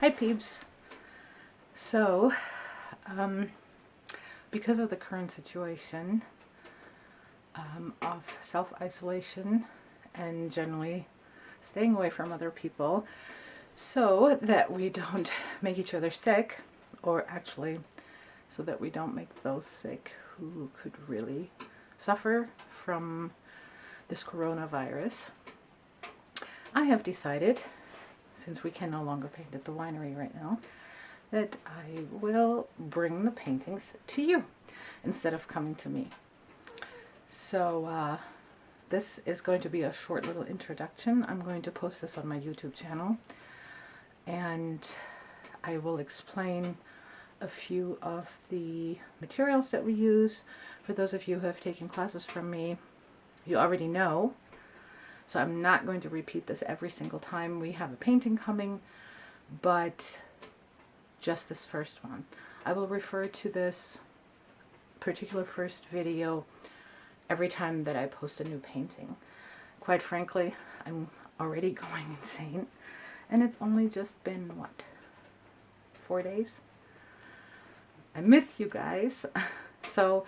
Hi peeps. So, because of the current situation of self-isolation and generally staying away from other people so that we don't make each other sick, or actually so that we don't make those sick who could really suffer from this coronavirus, I have decided, since we can no longer paint at the winery right now, that I will bring the paintings to you instead of coming to me. So this is going to be a short little introduction. I'm going to post this on my YouTube channel, and I will explain a few of the materials that we use. For those of you who have taken classes from me, you already know, so I'm not going to repeat this every single time we have a painting coming, but just this first one. I will refer to this particular first video every time that I post a new painting. Quite frankly, I'm already going insane, and it's only just been, what, 4 days? I miss you guys. So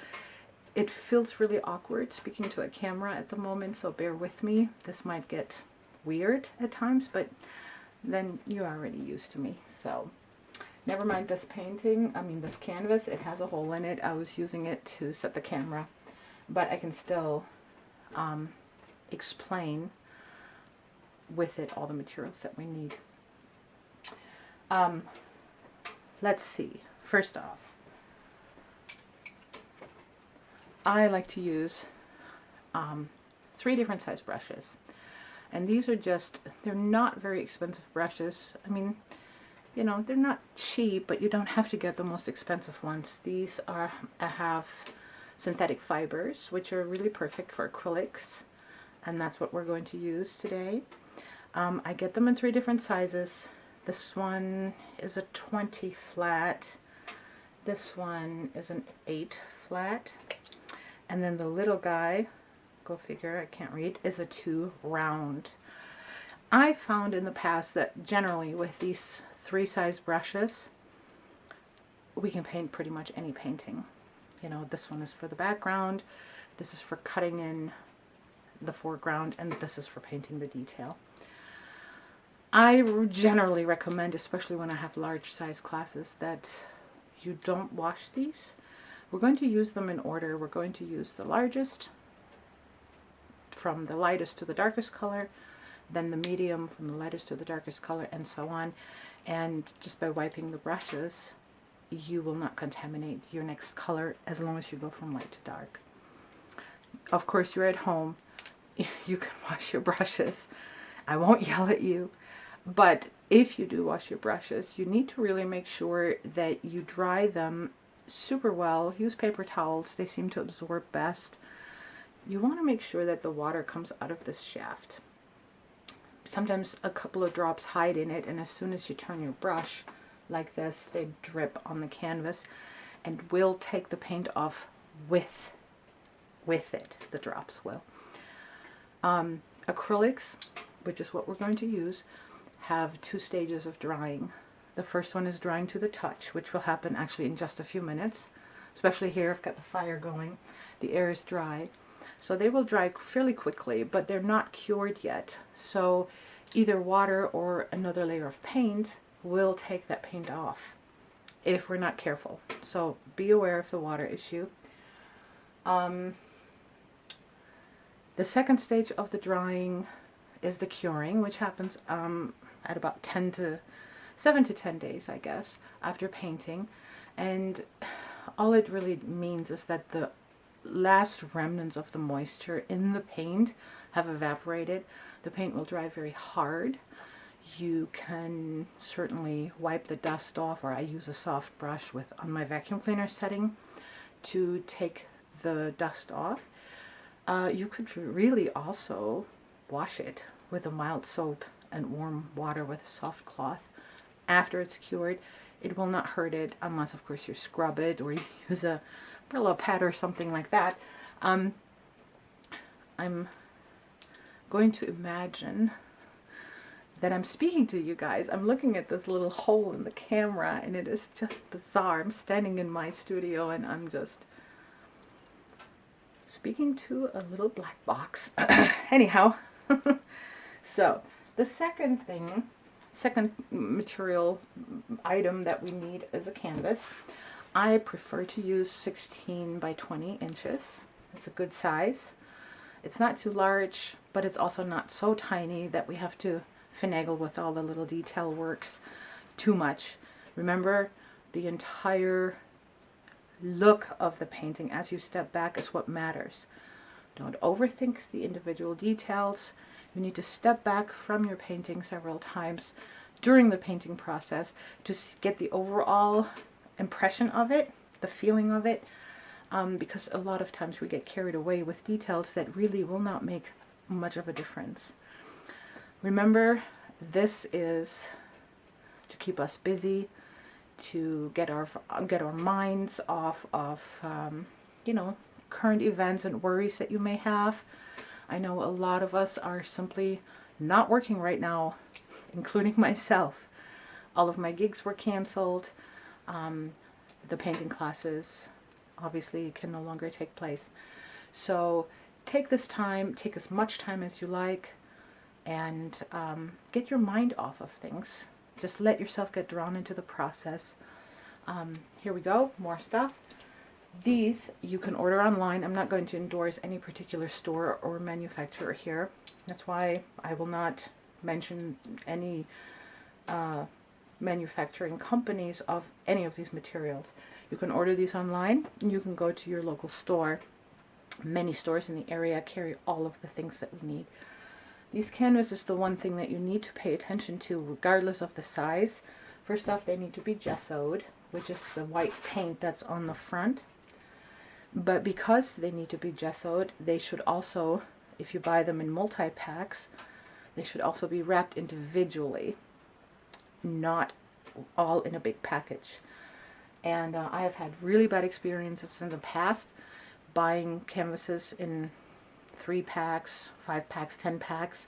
it feels really awkward speaking to a camera at the moment, so bear with me. This might get weird at times, but then you're already used to me. So never mind this painting, this canvas. It has a hole in it. I was using it to set the camera, but I can still explain with it all the materials that we need. Let's see. First off, I like to use 3 different size brushes, and these are they're not very expensive brushes. You know, they're not cheap, but you don't have to get the most expensive ones. These have synthetic fibers, which are really perfect for acrylics, and that's what we're going to use today. I get them in 3 different sizes. This one is a 20 flat. This one is an 8 flat. And then the little guy, go figure, I can't read, is a 2 round. I found in the past that generally with these 3 size brushes, we can paint pretty much any painting. You know, this one is for the background, this is for cutting in the foreground, and this is for painting the detail. I generally recommend, especially when I have large size classes, that you don't wash these. We're going to use them in order. We're going to use the largest from the lightest to the darkest color, then the medium from the lightest to the darkest color, and so on. And just by wiping the brushes, you will not contaminate your next color as long as you go from light to dark. Of course, you're at home. You can wash your brushes. I won't yell at you. But if you do wash your brushes, you need to really make sure that you dry them super well. Use paper towels. They seem to absorb best. You want to make sure that the water comes out of this shaft. Sometimes a couple of drops hide in it, and as soon as you turn your brush like this, they drip on the canvas and will take the paint off with it. The drops will. Acrylics, which is what we're going to use, have 2 stages of drying. The first one is drying to the touch, which will happen actually in just a few minutes. Especially here, I've got the fire going. The air is dry. So they will dry fairly quickly, but they're not cured yet. So either water or another layer of paint will take that paint off if we're not careful. So be aware of the water issue. The second stage of the drying is the curing, which happens at about 7 to 10 days, I guess, after painting. And all it really means is that the last remnants of the moisture in the paint have evaporated. The paint will dry very hard. You can certainly wipe the dust off, or I use a soft brush on my vacuum cleaner setting to take the dust off. You could really also wash it with a mild soap and warm water with a soft cloth after it's cured. It will not hurt it unless, of course, you scrub it or you use a Brillo pad or something like that. I'm going to imagine that I'm speaking to you guys. I'm looking at this little hole in the camera and it is just bizarre. I'm standing in my studio and I'm just speaking to a little black box. Anyhow, so the second material item that we need is a canvas. I prefer to use 16 by 20 inches. It's a good size. It's not too large, but it's also not so tiny that we have to finagle with all the little detail works too much. Remember, the entire look of the painting as you step back is what matters. Don't overthink the individual details. You need to step back from your painting several times during the painting process to get the overall impression of it, the feeling of it, because a lot of times we get carried away with details that really will not make much of a difference. Remember, this is to keep us busy, to get our minds off of current events and worries that you may have. I know a lot of us are simply not working right now, including myself. All of my gigs were canceled. The painting classes obviously can no longer take place. So take this time, take as much time as you like, and get your mind off of things. Just let yourself get drawn into the process. Here we go, more stuff. These you can order online. I'm not going to endorse any particular store or manufacturer here. That's why I will not mention any manufacturing companies of any of these materials. You can order these online, and you can go to your local store. Many stores in the area carry all of the things that we need. These canvases, the one thing that you need to pay attention to regardless of the size. First off, they need to be gessoed, which is the white paint that's on the front. But because they need to be gessoed, they should also, if you buy them in multi-packs, they should also be wrapped individually, not all in a big package. And I have had really bad experiences in the past buying canvases in 3 packs, 5 packs, 10 packs,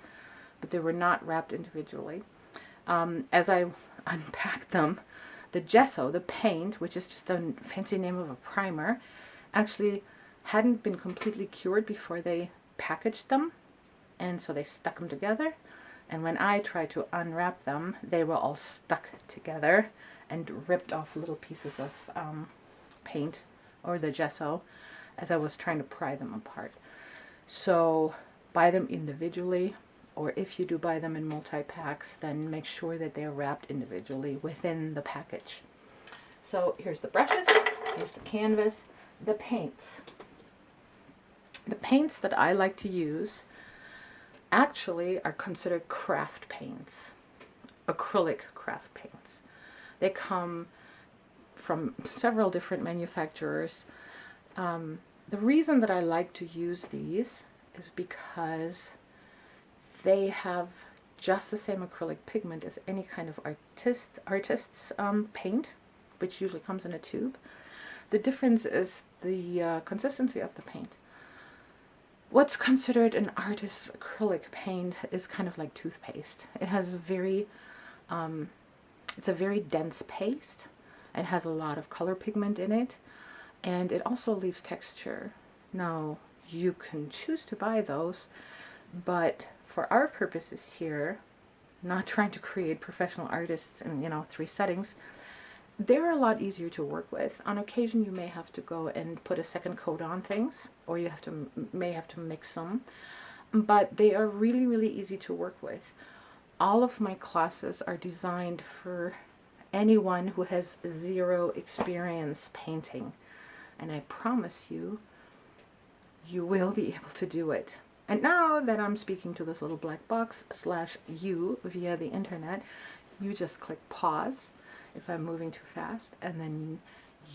but they were not wrapped individually. As I unpacked them, the gesso, the paint, which is just a fancy name of a primer, actually hadn't been completely cured before they packaged them, and so they stuck them together. And when I tried to unwrap them, they were all stuck together and ripped off little pieces of paint or the gesso as I was trying to pry them apart. So buy them individually, or if you do buy them in multi-packs, then make sure that they're wrapped individually within the package. So here's the brushes, here's the canvas, the paints. The paints that I like to use actually are considered craft paints, acrylic craft paints. They come from several different manufacturers. The reason that I like to use these is because they have just the same acrylic pigment as any kind of artist's paint, which usually comes in a tube. The difference is the consistency of the paint. What's considered an artist's acrylic paint is kind of like toothpaste. It has it's a very dense paste. It has a lot of color pigment in it, and it also leaves texture. Now, you can choose to buy those, but for our purposes here, not trying to create professional artists in 3 settings, they're a lot easier to work with. On occasion, you may have to go and put a second coat on things, or you may have to mix them, but they are really, really easy to work with. All of my classes are designed for anyone who has 0 experience painting, and I promise you, you will be able to do it. And now that I'm speaking to this little black box / you via the internet, you just click pause if I'm moving too fast, and then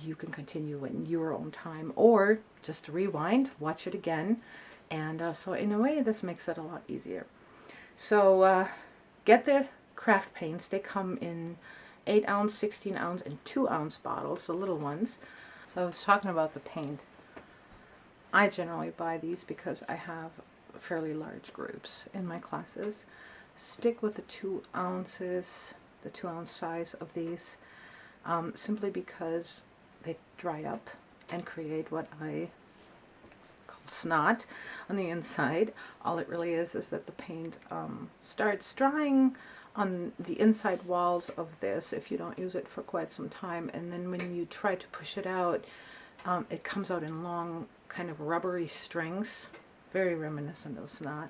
you can continue in your own time, or just rewind, watch it again, and so in a way this makes it a lot easier. So get the craft paints. They come in 8-ounce, 16-ounce, and 2-ounce bottles, the little ones. So I was talking about the paint. I generally buy these because I have fairly large groups in my classes. stick with the 2 ounces, the 2-ounce size of these, simply because they dry up and create what I call snot on the inside. All it really is that the paint starts drying on the inside walls of this if you don't use it for quite some time, and then when you try to push it out, it comes out in long kind of rubbery strings, very reminiscent of snot.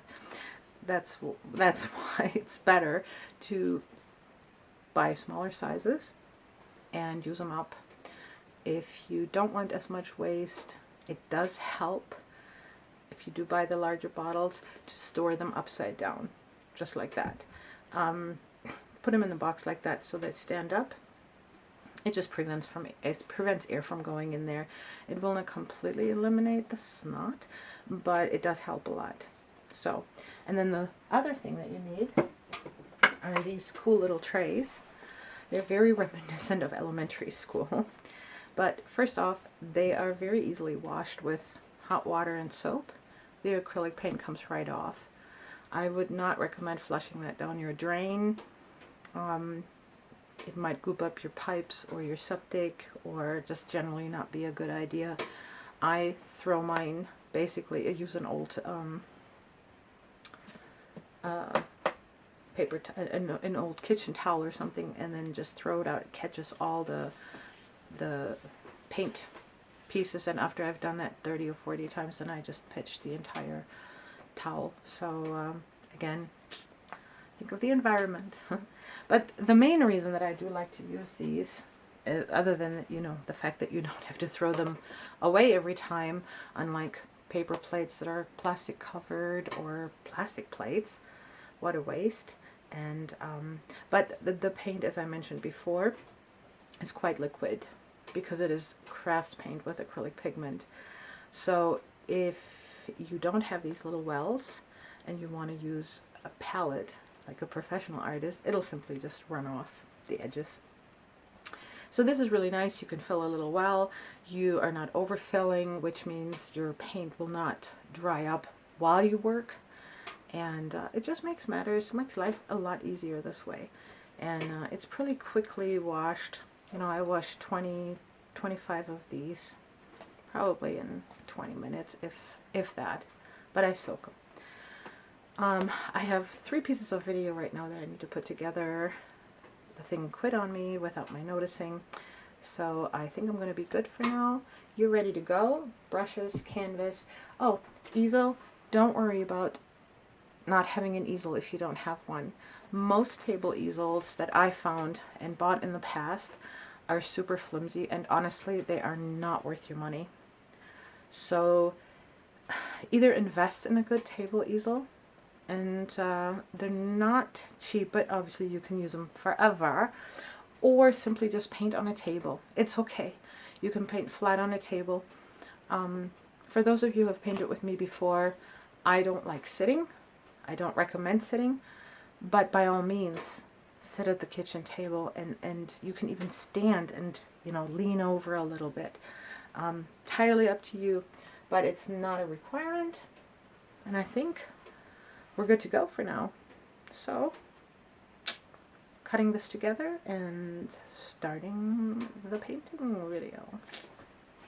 That's why it's better to buy smaller sizes and use them up. If you don't want as much waste, it does help, if you do buy the larger bottles, to store them upside down, just like that. Put them in the box like that so they stand up. It just prevents air from going in there. It will not completely eliminate the snot, but it does help a lot. So, and then the other thing that you need are these cool little trays. They're very reminiscent of elementary school. But first off, they are very easily washed with hot water and soap. The acrylic paint comes right off. I would not recommend flushing that down your drain. It might goop up your pipes or your septic, or just generally not be a good idea. I throw mine, basically, I use an old an old kitchen towel or something, and then just throw it out. It catches all the paint pieces, and after I've done that 30 or 40 times, then I just pitch the entire towel. So again, think of the environment. But the main reason that I do like to use these, other than, you know, the fact that you don't have to throw them away every time, unlike paper plates that are plastic covered, or plastic plates, what a waste. And but the paint, as I mentioned before, is quite liquid because it is craft paint with acrylic pigment. So if you don't have these little wells and you want to use a palette like a professional artist, it'll simply just run off the edges. So this is really nice. You can fill a little well. You are not overfilling, which means your paint will not dry up while you work. And it just makes life a lot easier this way. And it's pretty quickly washed. You know, I wash 25 of these probably in 20 minutes, if that. But I soak them. I have 3 pieces of video right now that I need to put together. The thing quit on me without my noticing. So I think I'm going to be good for now. You're ready to go. Brushes, canvas. Oh, easel. Don't worry about not having an easel if you don't have one. Most table easels that I found and bought in the past are super flimsy, and honestly, they are not worth your money. So either invest in a good table easel, and they're not cheap, but obviously you can use them forever, or simply just paint on a table. It's okay. You can paint flat on a table. For those of you who have painted with me before, I don't like sitting. I don't recommend sitting, but by all means, sit at the kitchen table, and you can even stand and, you know, lean over a little bit. Entirely up to you, but it's not a requirement, and I think we're good to go for now. So, cutting this together and starting the painting video.